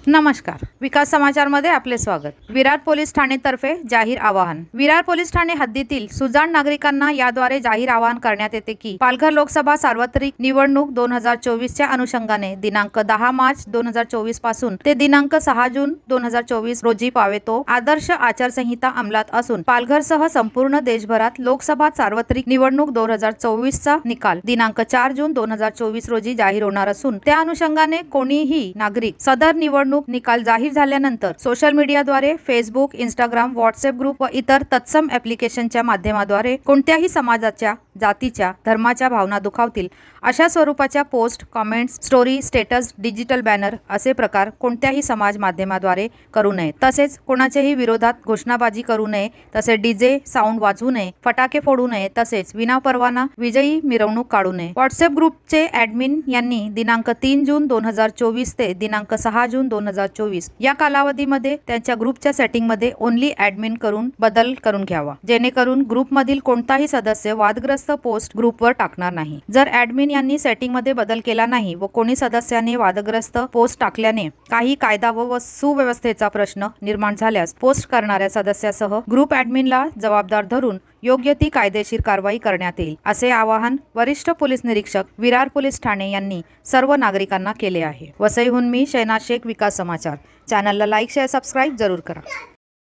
नमस्कार, विकास समाचार मध्ये आपले स्वागत। विरार पोलीस ठाणेतर्फे जाहीर आवाहन। विरार पोलीस ठाणे हद्दीतील सुजाण नागरिकांना याद्वारे जाहीर आवाहन करण्यात येते की पालघर लोकसभा सार्वत्रिक निवडणूक 2024 च्या अनुषंगाने दिनांक 10 मार्च 2024 पासून ते दिनांक 6 जून 2024 रोजी पावेतो आदर्श आचारसंहिता अंमलात असून पालघरसह संपूर्ण देशभरात लोकसभा सार्वत्रिक निवडणूक 2024 चा निकाल दिनांक 4 जून 2024 रोजी जाहीर होणार असून त्या अनुषंगाने कोणीही नागरिक सदर निवडणूक निकाल जाहीर झाल्यानंतर सोशल मीडियाद्वारे फेसबुक, इंस्टाग्राम, व्हॉट्सअप ग्रुप व इतर तत्सम ॲप्लिकेशनच्या माध्यमाद्वारे कोणत्याही समाजाच्या, जातीच्या, धर्माच्या भावना दुखावतील अशा स्वरूपाच्या post, comments, story, status, digital banner असे प्रकार कोणत्याही समाज माध्यमाद्वारे करू नये। तसेच कोणाच्याही विरोधात घोषणाबाजी करू नये, तसेच डीजे साऊंड वाजवू नये, फटाके फोडू नये, तसेच विनापरवाना विजयी मिरवणूक काढू नये। व्हॉट्सअप ग्रुपचे ॲडमिन यांनी दिनांक 3 जून 2024 ते दिनांक 6 जून 2024 या कालावधीमध्ये त्यांच्या ग्रुपच्या सेटिंगमध्ये ओन्ली ॲडमिन करून बदल करून घ्यावा, जेणेकरून ग्रुपमधील कोणताही सदस्य वादग्रस्त पोस्ट ग्रुपवर टाकणार नाही। जर ॲडमिन यांनी सेटिंगमध्ये बदल केला नाही व कोणी सदस्याने वादग्रस्त पोस्ट टाकल्याने काही कायदा व सुव्यवस्थेचा प्रश्न निर्माण झाल्यास पोस्ट करणाऱ्या सदस्यासह ग्रुप ॲडमिनला जबाबदार धरून योग्य ती कायदेशीर कारवाई करण्यात येईल, असे आवाहन वरिष्ठ पोलीस निरीक्षक विरार पोलीस ठाणे यांनी सर्व नागरिकांना केले आहे। वसईहून मी शहनाज शेख, विकास समाचार। चॅनलला लाईक, शेअर, सबस्क्राईब जरूर करा।